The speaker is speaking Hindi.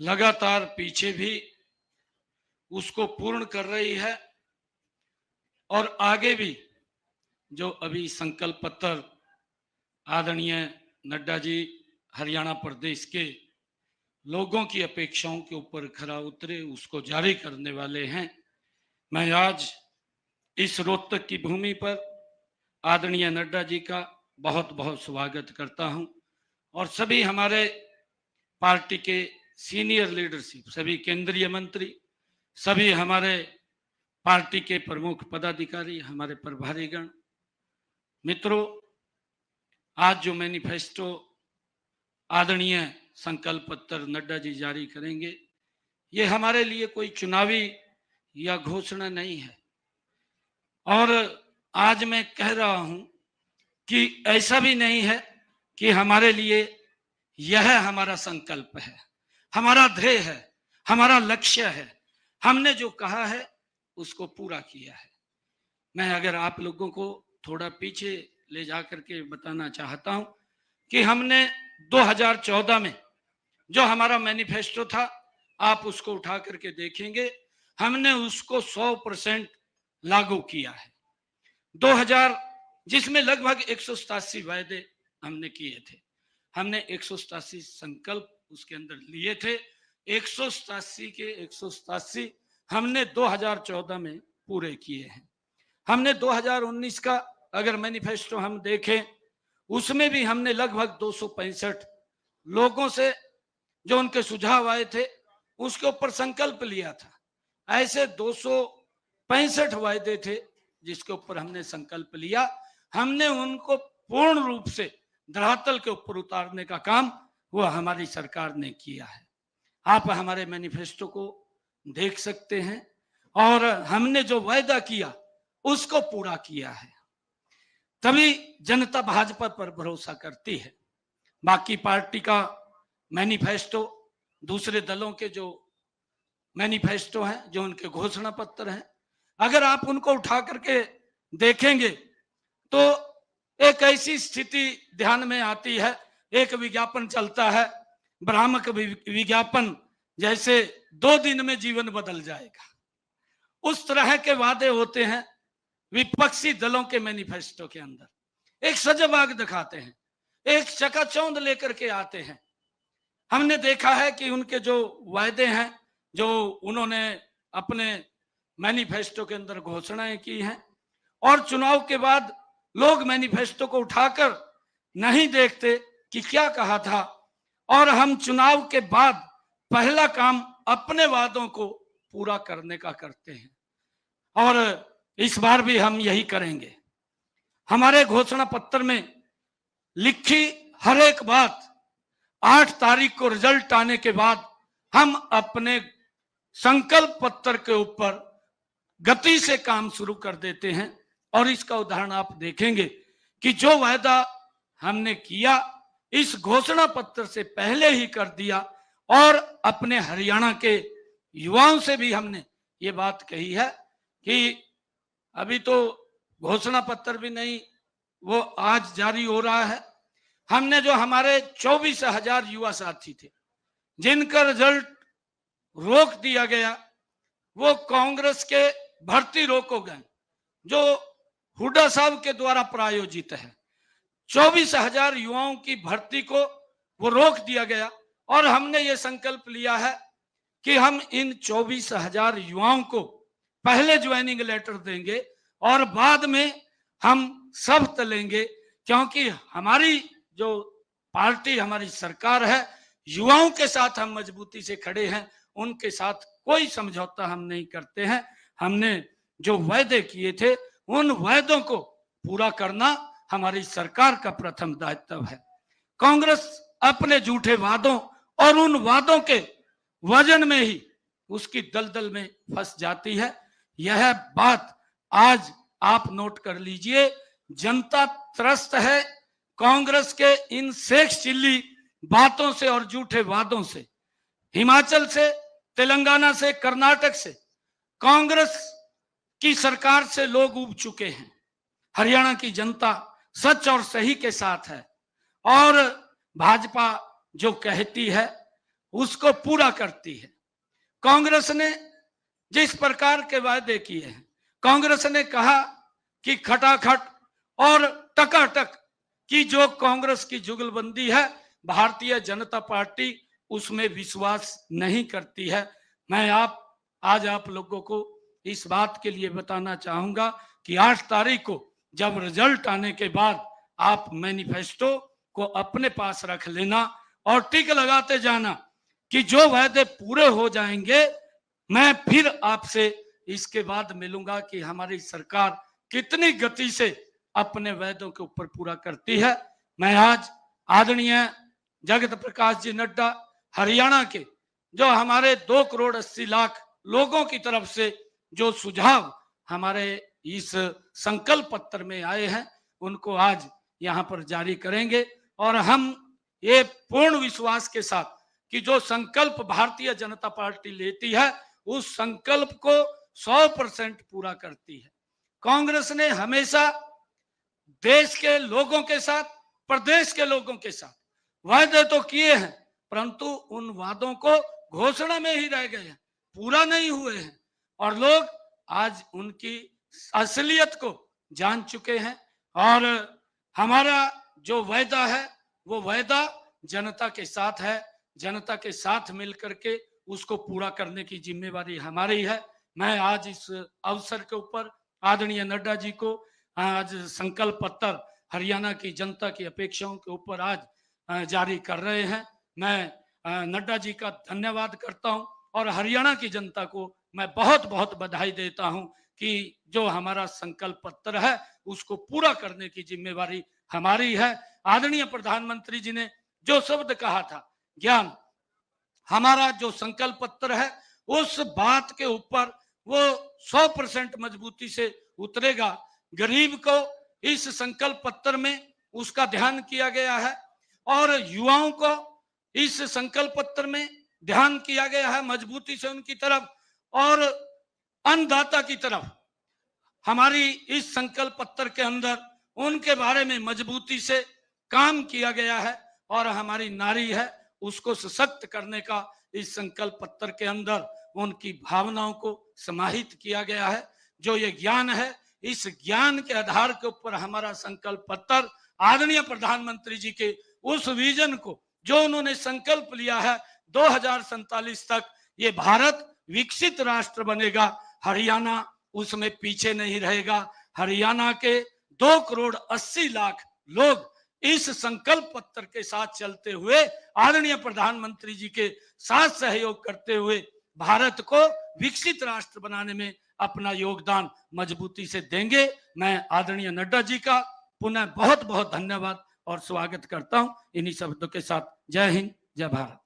लगातार पीछे भी उसको पूर्ण कर रही है और आगे भी जो अभी संकल्प पत्र आदरणीय नड्डा जी हरियाणा प्रदेश के लोगों की अपेक्षाओं के ऊपर खरा उतरे, उसको जारी करने वाले हैं। मैं आज इस रोहतक की भूमि पर आदरणीय नड्डा जी का बहुत बहुत स्वागत करता हूं और सभी हमारे पार्टी के सीनियर लीडरशिप, सभी केंद्रीय मंत्री, सभी हमारे पार्टी के प्रमुख पदाधिकारी, हमारे प्रभारीगण, मित्रों, आज जो मैनिफेस्टो आदरणीय संकल्प पत्र नड्डा जी जारी करेंगे, ये हमारे लिए कोई चुनावी या घोषणा नहीं है। और आज मैं कह रहा हूं कि ऐसा भी नहीं है कि हमारे लिए यह हमारा संकल्प है, हमारा ध्येय है, हमारा लक्ष्य है। हमने जो कहा है उसको पूरा किया है। मैं अगर आप लोगों को थोड़ा पीछे ले जाकर के बताना चाहता हूं कि हमने 2014 में जो हमारा मैनिफेस्टो था, आप उसको उठा करके देखेंगे, हमने उसको 100% लागू किया है। 2000 जिसमें लगभग 187 वायदे हमने किए थे, हमने 187 संकल्प उसके अंदर लिए थे। 187 के 187 हमने 2014 में पूरे किए हैं। हमने 2019 का अगर मैनिफेस्टो हम देखें, उसमें भी हमने लगभग 265 लोगों से जो उनके सुझाव आए थे उसके ऊपर संकल्प लिया था। ऐसे 265 वायदे थे जिसके ऊपर हमने संकल्प लिया। हमने उनको पूर्ण रूप से धरातल के ऊपर उतारने का काम वो हमारी सरकार ने किया है। आप हमारे मैनिफेस्टो को देख सकते हैं और हमने जो वायदा किया उसको पूरा किया है। तभी जनता भाजपा पर भरोसा करती है। बाकी पार्टी का मैनिफेस्टो, दूसरे दलों के जो मैनिफेस्टो हैं, जो उनके घोषणा पत्र हैं, अगर आप उनको उठा करके देखेंगे तो एक ऐसी स्थिति ध्यान में आती है, एक विज्ञापन चलता है, भ्रामक विज्ञापन, जैसे 2 दिन में जीवन बदल जाएगा, उस तरह के वादे होते हैं विपक्षी दलों के मैनिफेस्टो के अंदर। एक सजबाग दिखाते हैं, एक चकाचौंध लेकर के आते हैं। हमने देखा है कि उनके जो वायदे हैं, जो उन्होंने अपने मैनिफेस्टो के अंदर घोषणाएं की हैं, और चुनाव के बाद लोग मैनिफेस्टो को उठाकर नहीं देखते कि क्या कहा था, और हम चुनाव के बाद पहला काम अपने वादों को पूरा करने का करते हैं। और इस बार भी हम यही करेंगे। हमारे घोषणा पत्र में लिखी हर एक बात 8 तारीख को रिजल्ट आने के बाद हम अपने संकल्प पत्र के ऊपर गति से काम शुरू कर देते हैं। और इसका उदाहरण आप देखेंगे कि जो वायदा हमने किया इस घोषणा पत्र से पहले ही कर दिया, और अपने हरियाणा के युवाओं से भी हमने ये बात कही है कि अभी तो घोषणा पत्र भी नहीं, वो आज जारी हो रहा है। हमने जो हमारे 24,000 युवा साथी थे जिनका रिजल्ट रोक दिया गया, वो कांग्रेस के भर्ती रोको गए जो हुड्डा साहब के द्वारा प्रायोजित है। 24,000 युवाओं की भर्ती को वो रोक दिया गया, और हमने ये संकल्प लिया है कि हम इन 24,000 युवाओं को पहले ज्वाइनिंग लेटर देंगे और बाद में हम शपथ लेंगे, क्योंकि हमारी जो पार्टी, हमारी सरकार है, युवाओं के साथ हम मजबूती से खड़े हैं, उनके साथ कोई समझौता हम नहीं करते हैं। हमने जो वायदे किए थे उन वायदों को पूरा करना हमारी सरकार का प्रथम दायित्व है। कांग्रेस अपने झूठे वादों और उन वादों के वजन में ही उसकी दलदल में फंस जाती है। यह बात आज आप नोट कर लीजिए। जनता त्रस्त है कांग्रेस के इन सेक्स चिल्ली बातों से और झूठे वादों से। हिमाचल से, तेलंगाना से, कर्नाटक से कांग्रेस की सरकार से लोग ऊब चुके हैं। हरियाणा की जनता सच और सही के साथ है, और भाजपा जो कहती है उसको पूरा करती है। कांग्रेस ने जिस प्रकार के वायदे किए हैं, कांग्रेस ने कहा कि खटाखट और टकाटक की जो कांग्रेस की जुगलबंदी है, भारतीय जनता पार्टी उसमें विश्वास नहीं करती है। मैं आज आप लोगों को इस बात के लिए बताना चाहूंगा कि 8 तारीख को जब रिजल्ट आने के बाद आप मैनिफेस्टो को अपने पास रख लेना और टिक लगाते जाना कि जो वायदे पूरे हो जाएंगे, मैं फिर आपसे इसके बाद मिलूंगा कि हमारी सरकार कितनी गति से अपने वायदों के ऊपर पूरा करती है। मैं आज आदरणीय जगत प्रकाश जी नड्डा हरियाणा के जो हमारे 2 करोड़ 80 लाख लोगों की तरफ से जो सुझाव हमारे इस संकल्प पत्र में आए हैं, उनको आज यहाँ पर जारी करेंगे और हम ये पूर्ण विश्वास के साथ कि जो संकल्प भारतीय जनता पार्टी लेती है उस संकल्प को 100% पूरा करती है। कांग्रेस ने हमेशा देश के लोगों के साथ, प्रदेश के लोगों के साथ वायदे तो किए हैं, परंतु उन वादों को घोषणा में ही रह गए हैं, पूरा नहीं हुए हैं और लोग आज उनकी असलियत को जान चुके हैं। और हमारा जो वायदा है वो वायदा जनता के साथ है, जनता के साथ मिलकर के उसको पूरा करने की जिम्मेवारी हमारी है। मैं आज इस अवसर के ऊपर आदरणीय नड्डा जी को आज संकल्प पत्र हरियाणा की जनता की अपेक्षाओं के ऊपर आज जारी कर रहे हैं। मैं नड्डा जी का धन्यवाद करता हूं और हरियाणा की जनता को मैं बहुत बहुत बधाई देता हूं कि जो हमारा संकल्प पत्र है उसको पूरा करने की जिम्मेवारी हमारी है। आदरणीय प्रधानमंत्री जी ने जो शब्द कहा था ज्ञान, हमारा जो संकल्प पत्र है उस बात के ऊपर वो 100% मजबूती से उतरेगा। गरीब को इस संकल्प पत्र में उसका ध्यान किया गया है और युवाओं को इस संकल्प पत्र में ध्यान किया गया है मजबूती से उनकी तरफ, और अन्नदाता की तरफ हमारी इस संकल्प पत्र के अंदर उनके बारे में मजबूती से काम किया गया है और हमारी नारी है उसको सशक्त करने का इस संकल्प पत्र के अंदर उनकी भावनाओं को समाहित किया गया है। जो ये ज्ञान है, इस ज्ञान के आधार के ऊपर हमारा संकल्प पत्र आदरणीय प्रधानमंत्री जी के उस विजन को जो उन्होंने संकल्प लिया है 2047 तक ये भारत विकसित राष्ट्र बनेगा, हरियाणा उसमें पीछे नहीं रहेगा। हरियाणा के 2 करोड़ 80 लाख लोग इस संकल्प पत्र के साथ चलते हुए आदरणीय प्रधानमंत्री जी के साथ सहयोग करते हुए भारत को विकसित राष्ट्र बनाने में अपना योगदान मजबूती से देंगे। मैं आदरणीय नड्डा जी का पुनः बहुत बहुत धन्यवाद और स्वागत करता हूं। इन्हीं शब्दों के साथ जय हिंद, जय भारत।